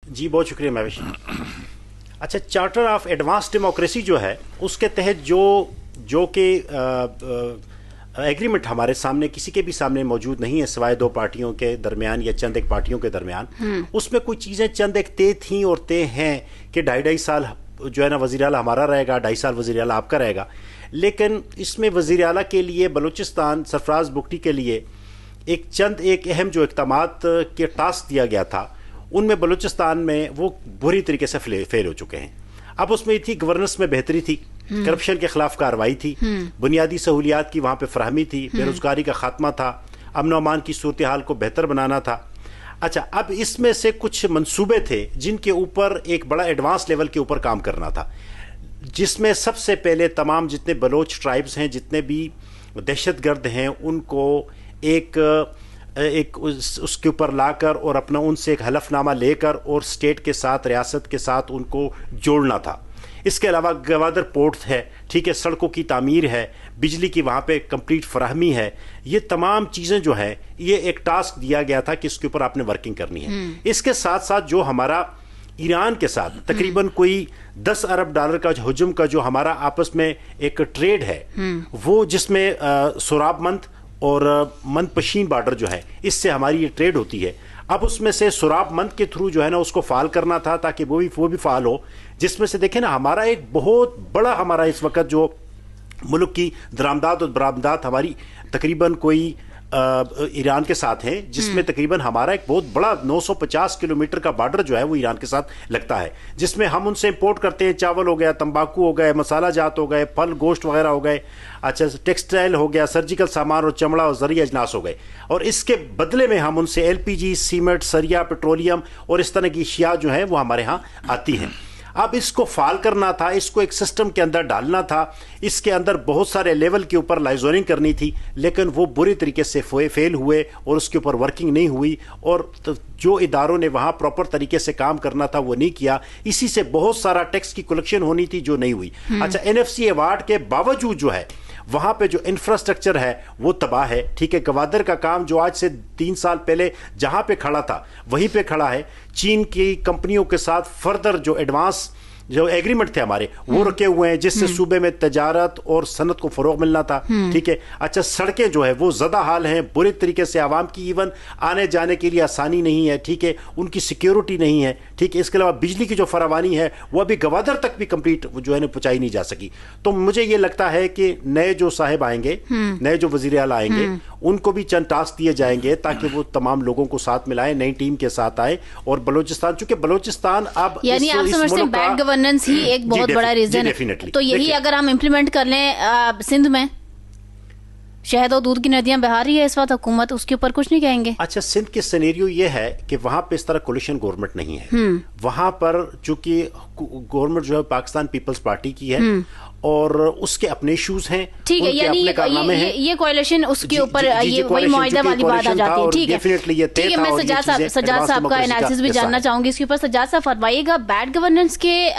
جی بہت شکریہ محوش. اچھا, چارٹر آف ایڈوانس ڈیموکریسی جو ہے اس کے تحت جو کہ ایگریمنٹ ہمارے سامنے کسی کے بھی سامنے موجود نہیں ہے سوائے دو پارٹیوں کے درمیان یا چند ایک پارٹیوں کے درمیان, اس میں کچھ چیزیں چند ایک طے تھیں اور طے ہیں کہ 2.5 سال جو ہے نا وزیر اعلیٰ ہمارا رہے گا, 2.5 سال وزیر اعلیٰ آپ کا رہے گا. لیکن اس میں وزیر اعلیٰ کے لیے بلوچستان سرفراز بگٹی کے لیے ایک اہم جو اقدامات کے ٹاسک دیا گیا تھا ان میں بلوچستان میں وہ بری طریقے سے فیل ہو چکے ہیں. اب اس میں تھی گورننس میں بہتری تھی, کرپشن کے خلاف کارروائی تھی, بنیادی سہولیات کی وہاں پہ فراہمی تھی, بے روزگاری کا خاتمہ تھا, امن و امان کی صورتحال کو بہتر بنانا تھا. اچھا, اب اس میں سے کچھ منصوبے تھے جن کے اوپر ایک بڑا ایڈوانس لیول کے اوپر کام کرنا تھا, جس میں سب سے پہلے تمام جتنے بلوچ ٹرائبز ہیں, جتنے بھی دہشت گرد ہیں, ان کو ایک اس کے اوپر لا کر اور اپنا ان سے ایک حلف نامہ لے کر اور اسٹیٹ کے ساتھ ریاست کے ساتھ ان کو جوڑنا تھا. اس کے علاوہ گوادر پورٹ ہے, ٹھیک ہے, سڑکوں کی تعمیر ہے, بجلی کی وہاں پہ کمپلیٹ فراہمی ہے. یہ تمام چیزیں جو ہیں یہ ایک ٹاسک دیا گیا تھا کہ اس کے اوپر آپ نے ورکنگ کرنی ہے. اس کے ساتھ ساتھ جو ہمارا ایران کے ساتھ تقریباً کوئی $10 ارب کا حجم کا جو ہمارا آپس میں ایک ٹریڈ ہے, وہ جس میں سوراب مند اور مند پشین بارڈر جو ہے اس سے ہماری یہ ٹریڈ ہوتی ہے. اب اس میں سے سوراب مند کے تھرو جو ہے نا اس کو فعال کرنا تھا تاکہ وہ بھی فعال ہو, جس میں سے دیکھیں نا ہمارا ایک بہت بڑا ہمارا اس وقت جو ملک کی درآمدات اور برآمدات ہماری تقریباً کوئی ایران کے ساتھ ہیں, جس میں تقریباً ہمارا ایک بہت بڑا 950 کلومیٹر کا بارڈر جو ہے وہ ایران کے ساتھ لگتا ہے, جس میں ہم ان سے امپورٹ کرتے ہیں. چاول ہو گیا, تمباکو ہو گئے, مسالہ جات ہو گئے, پھل گوشت وغیرہ ہو گئے, اچھا ٹیکسٹائل ہو گیا, سرجیکل سامان اور چمڑا اور زرعی اجناس ہو گئے. اور اس کے بدلے میں ہم ان سے LPG, سیمنٹ, سریا, پیٹرولیم اور اس طرح کی اشیاء جو ہیں وہ ہمارے ہاں آتی ہیں. اب اس کو فعال کرنا تھا, اس کو ایک سسٹم کے اندر ڈالنا تھا, اس کے اندر بہت سارے لیول کے اوپر لائزوننگ کرنی تھی, لیکن وہ بری طریقے سے فیل ہوئے اور اس کے اوپر ورکنگ نہیں ہوئی, اور جو اداروں نے وہاں پراپر طریقے سے کام کرنا تھا وہ نہیں کیا. اسی سے بہت سارا ٹیکس کی کلیکشن ہونی تھی جو نہیں ہوئی. اچھا, NFC ایوارڈ کے باوجود جو ہے وہاں پہ جو انفراسٹرکچر ہے وہ تباہ ہے, ٹھیک ہے. گوادر کا کام جو آج سے 3 سال پہلے جہاں پہ کھڑا تھا وہیں پہ کھڑا ہے. چین کی کمپنیوں کے ساتھ فردر جو ایڈوانس جو ایگریمنٹ تھے ہمارے وہ رکے ہوئے ہیں, جس سے صوبے میں تجارت اور صنعت کو فروغ ملنا تھا, ٹھیک ہے. اچھا, سڑکیں جو ہے وہ زدہ حال ہیں برے طریقے سے, عوام کی ایون آنے جانے کے لیے آسانی نہیں ہے, ٹھیک ہے, ان کی سیکیورٹی نہیں ہے, ٹھیک ہے. اس کے علاوہ بجلی کی جو فراوانی ہے وہ ابھی گوادر تک بھی کمپلیٹ جو ہے نا پہنچائی نہیں جا سکی. تو مجھے یہ لگتا ہے کہ نئے جو صاحب آئیں گے, نئے جو وزیر اعلیٰ آئیں گے, ان کو بھی چند ٹاسک دیے جائیں گے تاکہ وہ تمام لوگوں کو ساتھ ملائیں, نئی ٹیم کے ساتھ آئے. اور بلوچستان, چونکہ بلوچستان اب یعنی آپ سمجھتے ہیں بیڈ گورننس ہی ایک بہت بڑا ریزن ہے, تو یہی اگر ہم امپلیمنٹ کر لیں. سندھ میں شہد اور دودھ کی ندیاں بہا رہی ہے اس وقت حکومت, اس کے اوپر کچھ نہیں کہیں گے؟ اچھا, سندھ کی سینیریو یہ ہے کہ وہاں پہ اس طرح کولیشن گورنمنٹ نہیں ہے. وہاں پر چونکہ گورنمنٹ جو ہے پاکستان پیپلز پارٹی کی ہے اور اس کے اپنے ایشوز ہیں, ٹھیک ہے. یعنی یہ کوalition اس کے اوپر یہ وہی معاہدہ والی بات آ جاتی ہے. ٹھیک ہے, ٹھیک ہے. میں سجاد صاحب کا انالیسس بھی جاننا چاہوں گی اس کے اوپر. سجاد صاحب فرمائیے گا, بیڈ گورننس کے